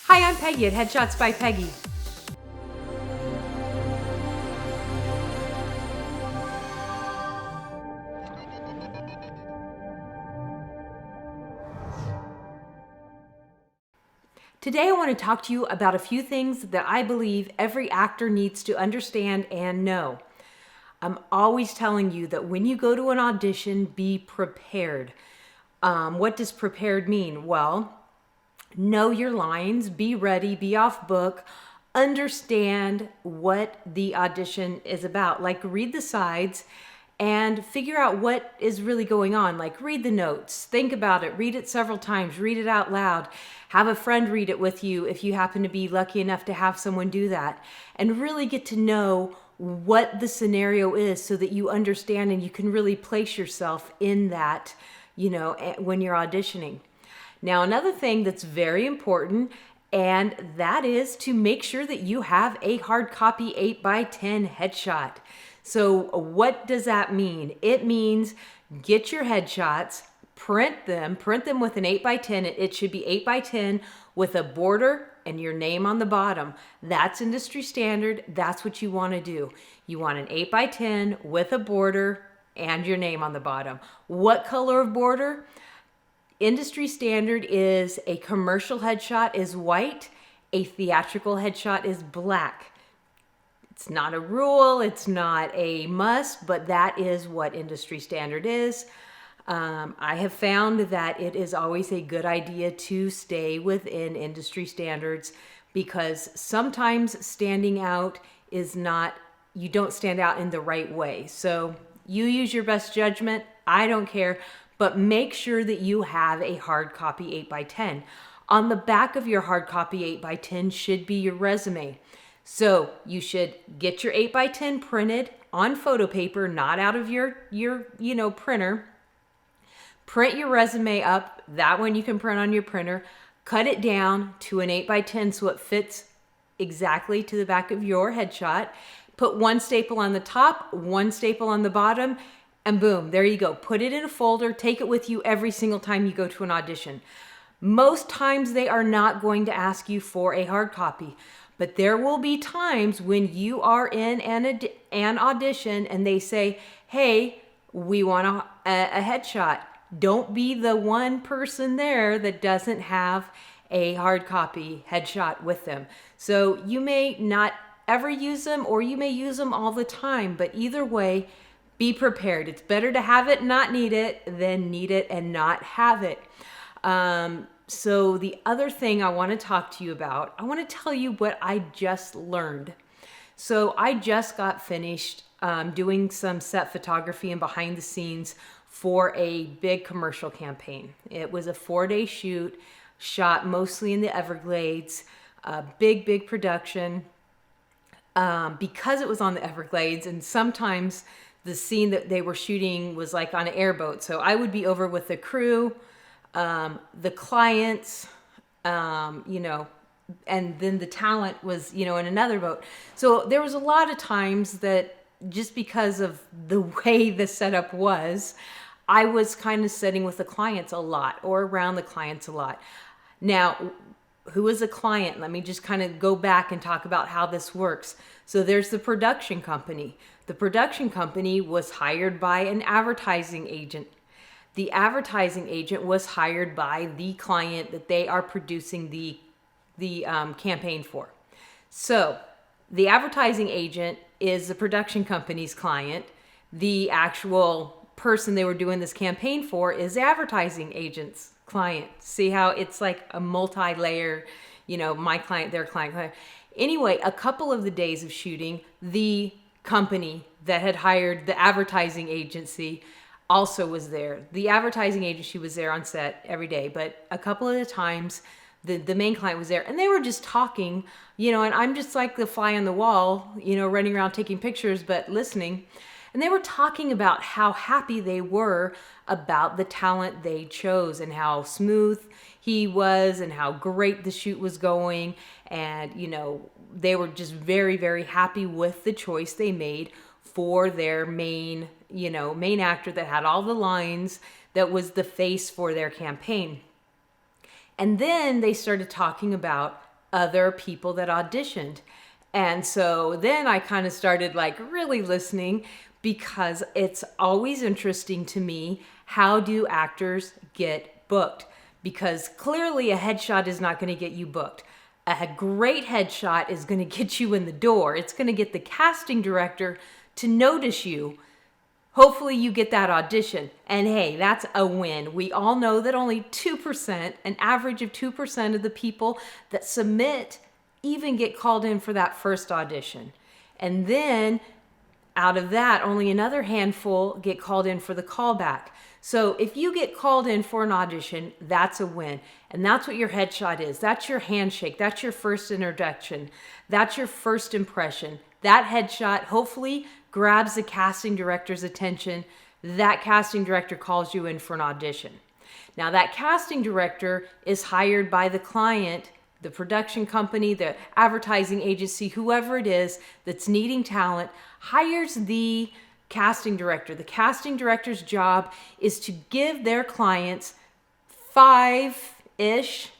Hi, I'm Peggy at Headshots by Peggy. Today I want to talk to you about a few things that I believe every actor needs to understand and know. I'm always telling you that when you go to an audition, be prepared. What does prepared mean? Well, know your lines, be ready, be off book, understand what the audition is about. Like, read the sides and figure out what is really going on. Like, read the notes, think about it, read it several times, read it out loud, have a friend read it with you if you happen to be lucky enough to have someone do that, and really get to know what the scenario is so that you understand and you can really place yourself in that, when you're auditioning. Now, another thing that's very important, and that is to make sure that you have a hard copy 8x10 headshot. So what does that mean? It means get your headshots, print them with an 8x10. It should be 8x10 with a border and your name on the bottom. That's industry standard. That's what you want to do. You want an 8x10 with a border and your name on the bottom. What color of border? Industry standard is a commercial headshot is white, a theatrical headshot is black. It's not a rule, it's not a must, but that is what industry standard is. I have found that it is always a good idea to stay within industry standards because sometimes standing out is not, you don't stand out in the right way. So you use your best judgment, I don't care, but make sure that you have a hard copy 8x10. On the back of your hard copy 8x10 should be your resume. So you should get your 8x10 printed on photo paper, not out of your printer. Print your resume up. That one you can print on your printer. Cut it down to an 8x10 so it fits exactly to the back of your headshot. Put one staple on the top, one staple on the bottom, and boom, there you go. Put it in a folder. Take it with you every single time you go to an audition. Most times they are not going to ask you for a hard copy. But there will be times when you are in an audition and they say, hey, we want a headshot. Don't be the one person there that doesn't have a hard copy headshot with them. So you may not ever use them or you may use them all the time. But either way, be prepared. It's better to have it and not need it than need it and not have it. So the other thing I want to talk to you about, I want to tell you what I just learned. So I just got finished doing some set photography and behind the scenes for a big commercial campaign. It was a 4-day shoot, shot mostly in the Everglades, big production. Because it was on the Everglades, and sometimes the scene that they were shooting was like on an airboat. So I would be over with the crew, the clients, and then the talent was, in another boat. So there was a lot of times that just because of the way the setup was, I was kind of sitting with the clients a lot or around the clients a lot. Now, who is a client? Let me just kind of go back and talk about how this works. So there's the production company. The production company was hired by an advertising agent. The advertising agent was hired by the client that they are producing the campaign for. So the advertising agent is the production company's client. The actual person they were doing this campaign for is the advertising agent's client. See how it's like a multi-layer, my client, their client. Anyway, a couple of the days of shooting, the company that had hired the advertising agency also was there. The advertising agency was there on set every day, but a couple of the times the main client was there and they were just talking, and I'm just like the fly on the wall, running around taking pictures, but listening. And they were talking about how happy they were about the talent they chose and how smooth he was and how great the shoot was going. And, they were just very, very happy with the choice they made for their main actor that had all the lines, that was the face for their campaign. And then they started talking about other people that auditioned. And so then I kind of started like really listening, because it's always interesting to me, how do actors get booked? Because clearly a headshot is not going to get you booked. A great headshot is going to get you in the door. It's going to get the casting director to notice you. Hopefully you get that audition. And hey, that's a win. We all know that only 2%, an average of 2% of the people that submit even get called in for that first audition. And then out of that, only another handful get called in for the callback. So if you get called in for an audition, that's a win. And that's what your headshot is. That's your handshake. That's your first introduction. That's your first impression. That headshot hopefully grabs the casting director's attention. That casting director calls you in for an audition. Now that casting director is hired by the client, the production company, the advertising agency, whoever it is that's needing talent, hires the casting director. The casting director's job is to give their clients 5-ish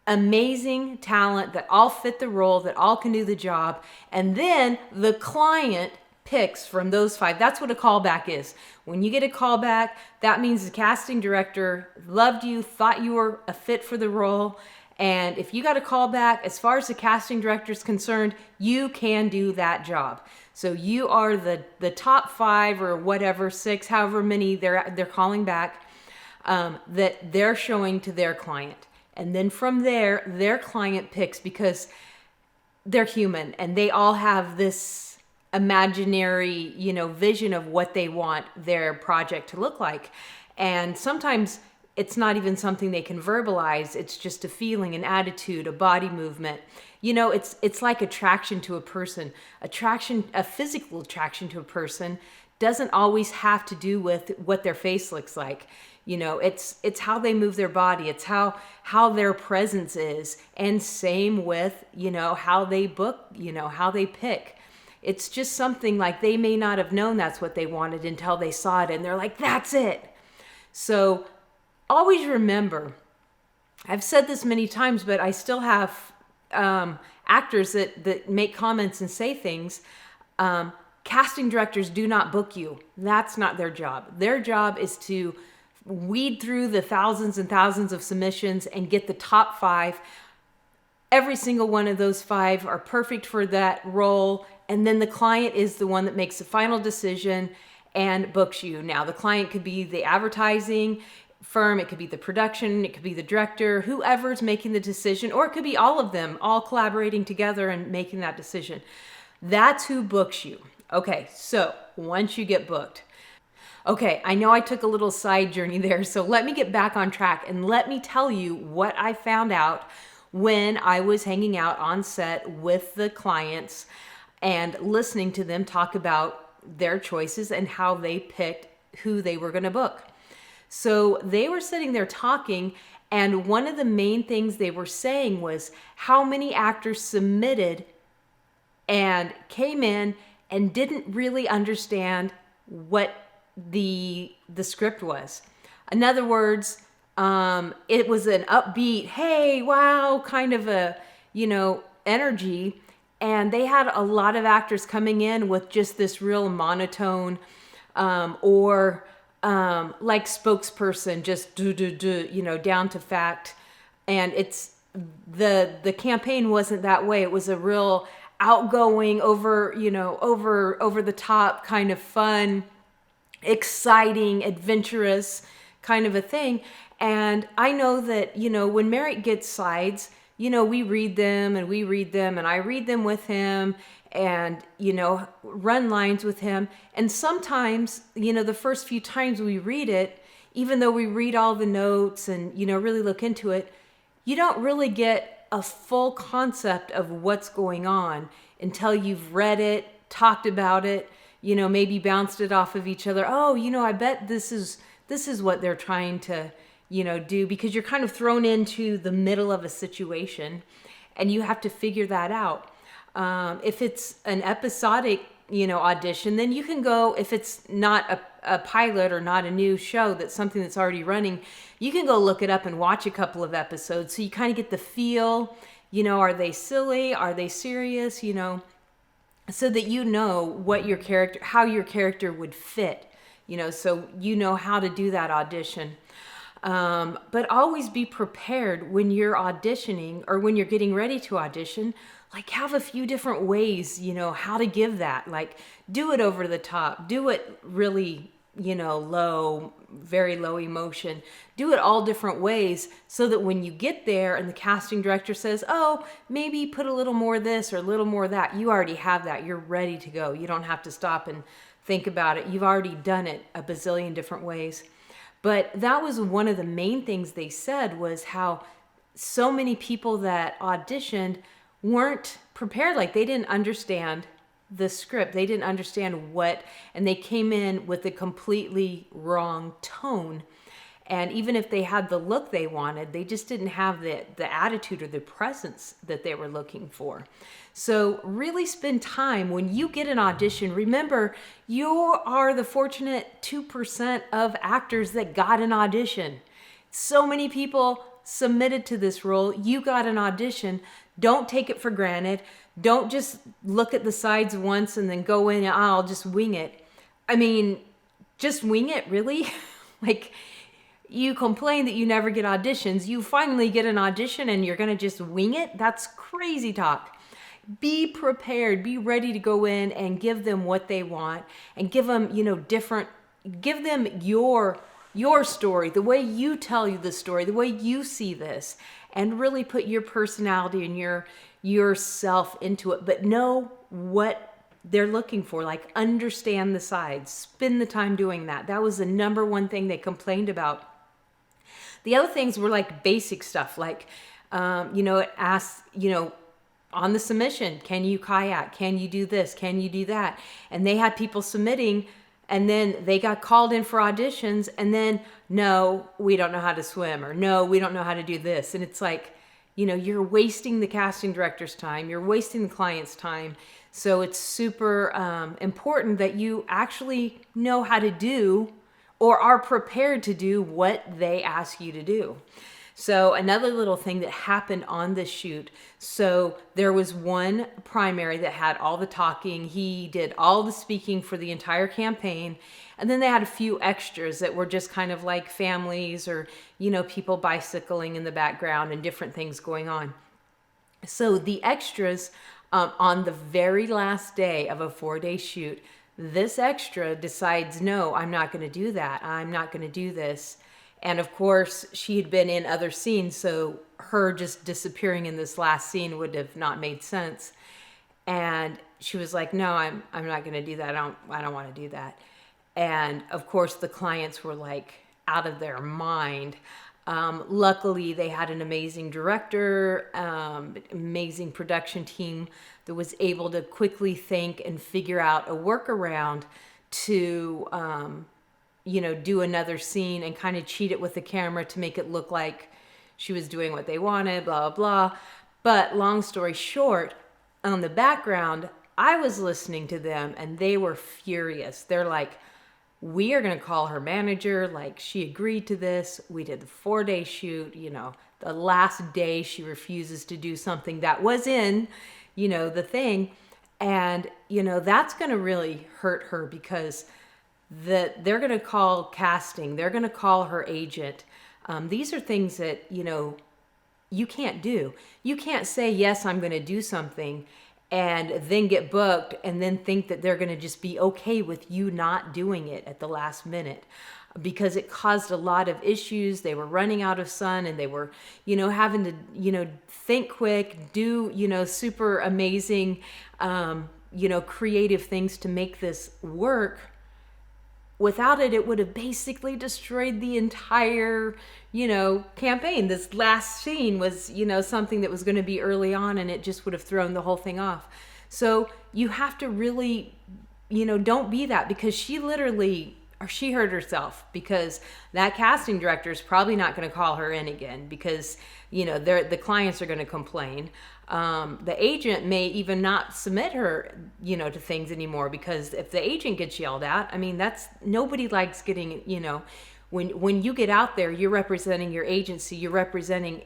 amazing talent that all fit the role, that all can do the job. And then the client picks from those 5. That's what a callback is. When you get a callback, that means the casting director loved you, thought you were a fit for the role. And if you got a callback, as far as the casting director is concerned, you can do that job. So you are the top 5 or whatever, 6, however many they're calling back, that they're showing to their client. And then from there, their client picks, because they're human and they all have this imaginary, vision of what they want their project to look like. And sometimes it's not even something they can verbalize. It's just a feeling, an attitude, a body movement. It's like attraction to a person. A physical attraction to a person doesn't always have to do with what their face looks like. It's how they move their body. It's how their presence is. And same with, how they book, how they pick. It's just something like they may not have known that's what they wanted until they saw it and they're like, that's it. So always remember, I've said this many times, but I still have actors that make comments and say things. Casting directors do not book you. That's not their job. Their job is to weed through the thousands and thousands of submissions and get the top 5. Every single one of those 5 are perfect for that role. And then the client is the one that makes the final decision and books you. Now, the client could be the advertising firm, it could be the production, it could be the director, whoever's making the decision, or it could be all of them, all collaborating together and making that decision. That's who books you. Okay, so once you get booked, okay, I know I took a little side journey there, so let me get back on track and let me tell you what I found out when I was hanging out on set with the clients and listening to them talk about their choices and how they picked who they were going to book. So they were sitting there talking, and one of the main things they were saying was how many actors submitted and came in and didn't really understand what the script was. In other words, it was an upbeat, hey, wow, kind of a, energy. And they had a lot of actors coming in with just this real monotone, or like spokesperson, just down to fact. And it's the campaign wasn't that way. It was a real outgoing, over the top kind of fun, exciting, adventurous kind of a thing. And I know that, when Merritt gets sides, we read them and I read them with him and, run lines with him. And sometimes, the first few times we read it, even though we read all the notes and, really look into it, you don't really get a full concept of what's going on until you've read it, talked about it, maybe bounced it off of each other. Oh, I bet this is what they're trying to, do, because you're kind of thrown into the middle of a situation and you have to figure that out. If it's an episodic, audition, then you can go, if it's not a pilot or not a new show, that's something that's already running, you can go look it up and watch a couple of episodes. So you kind of get the feel Are they silly? Are they serious? So that what your character, how your character would fit, so how to do that audition. But always be prepared when you're auditioning or when you're getting ready to audition. Like, have a few different ways, how to give that. Like, do it over the top, do it really, low, very low emotion. Do it all different ways so that when you get there and the casting director says, oh, maybe put a little more this or a little more that, you already have that. You're ready to go. You don't have to stop and think about it. You've already done it a bazillion different ways. But that was one of the main things they said, was how so many people that auditioned weren't prepared. Like, they didn't understand the script. They didn't understand and they came in with a completely wrong tone. And even if they had the look they wanted, they just didn't have the attitude or the presence that they were looking for. So really spend time when you get an audition. Remember, you are the fortunate 2% of actors that got an audition. So many people submitted to this role. You got an audition. Don't take it for granted. Don't just look at the sides once and then go in and, I'll just wing it. I mean, just wing it, really? Like, you complain that you never get auditions. You finally get an audition and you're going to just wing it? That's crazy talk. Be prepared. Be ready to go in and give them what they want, and give them, give them your story, the way you tell you the story, the way you see this, and really put your personality and yourself into it. But know what they're looking for. Like, understand the sides. Spend the time doing that. That was the number one thing they complained about. The other things were like basic stuff, like, it asks, on the submission, can you kayak? Can you do this? Can you do that? And they had people submitting, and then they got called in for auditions, and then, no, we don't know how to swim, or no, we don't know how to do this. And it's like, you're wasting the casting director's time. You're wasting the client's time. So it's super important that you actually know how to do, or are prepared to do, what they ask you to do. So another little thing that happened on this shoot. So there was one primary that had all the talking. He did all the speaking for the entire campaign. And then they had a few extras that were just kind of like families, or, people bicycling in the background and different things going on. So the extras, on the very last day of a 4-day shoot, this extra decides, no, I'm not going to do that. I'm not going to do this. And of course, she had been in other scenes, so her just disappearing in this last scene would have not made sense. And she was like, no, I'm not going to do that. I don't want to do that. And of course, the clients were like out of their mind. Luckily, they had an amazing director, amazing production team that was able to quickly think and figure out a workaround to do another scene and kind of cheat it with the camera to make it look like she was doing what they wanted, blah, blah, blah. But long story short, on the background, I was listening to them and they were furious. They're like, we are going to call her manager. Like, she agreed to this. We did the 4-day shoot. The last day she refuses to do something that was in, the thing. And, that's going to really hurt her, because they're going to call casting. They're going to call her agent. These are things that, you can't do. You can't say, yes, I'm going to do something, and then get booked and then think that they're going to just be okay with you not doing it at the last minute, because it caused a lot of issues. They were running out of sun, and they were, having to, think quick, do, super amazing, creative things to make this work. Without it, it would have basically destroyed the entire, campaign. This last scene was, something that was going to be early on, and it just would have thrown the whole thing off. So you have to really, don't be that, because she hurt herself, because that casting director is probably not going to call her in again, because, the clients are going to complain. The agent may even not submit her, to things anymore, because if the agent gets yelled at, nobody likes getting, When you get out there, you're representing your agency, you're representing,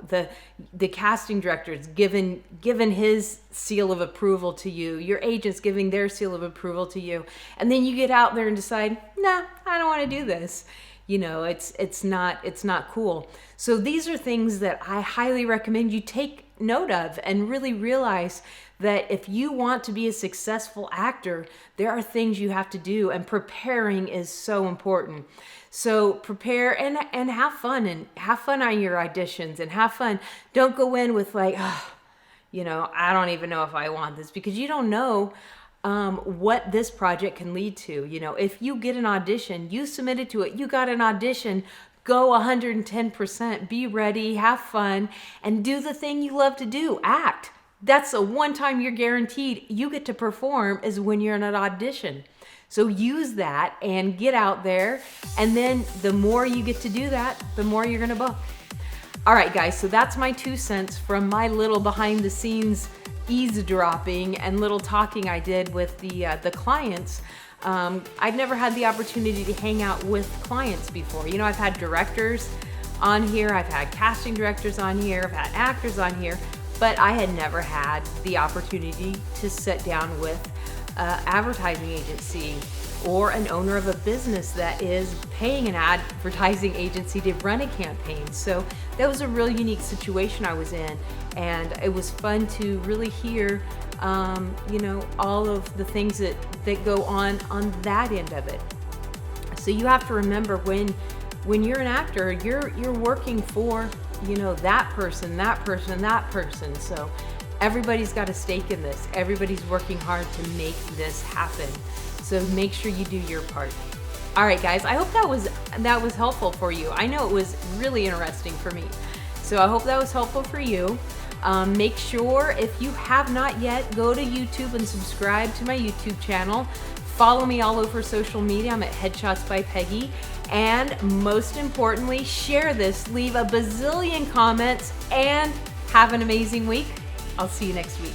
the casting director's given his seal of approval to you, your agent's giving their seal of approval to you, and then you get out there and decide, nah, I don't want to do this. It's not cool. So these are things that I highly recommend you take note of and really realize that if you want to be a successful actor, there are things you have to do, and preparing is so important. So prepare and have fun, and have fun on your auditions, and have fun. Don't go in with like, I don't even know if I want this, because you don't know what this project can lead to. If you get an audition, you submitted to it, you got an audition, go 110%, be ready, have fun, and do the thing you love to do, act. That's the one time you're guaranteed you get to perform, is when you're in an audition. So use that and get out there, and then the more you get to do that, the more you're gonna book. All right, guys, so that's my 2 cents from my little behind the scenes eavesdropping and little talking I did with the clients. I'd never had the opportunity to hang out with clients before. I've had directors on here, I've had casting directors on here, I've had actors on here, but I had never had the opportunity to sit down with an advertising agency or an owner of a business that is paying an advertising agency to run a campaign. So that was a really unique situation I was in, and it was fun to really hear all of the things that go on that end of it. So you have to remember, when you're an actor, you're working for that person. So everybody's got a stake in this. Everybody's working hard to make this happen. So make sure you do your part. All right, guys, I hope that was helpful for you. I know it was really interesting for me. So I hope that was helpful for you. Make sure, if you have not yet, go to YouTube and subscribe to my YouTube channel. Follow me all over social media. I'm at Headshots by Peggy. And most importantly, share this, leave a bazillion comments, and have an amazing week. I'll see you next week.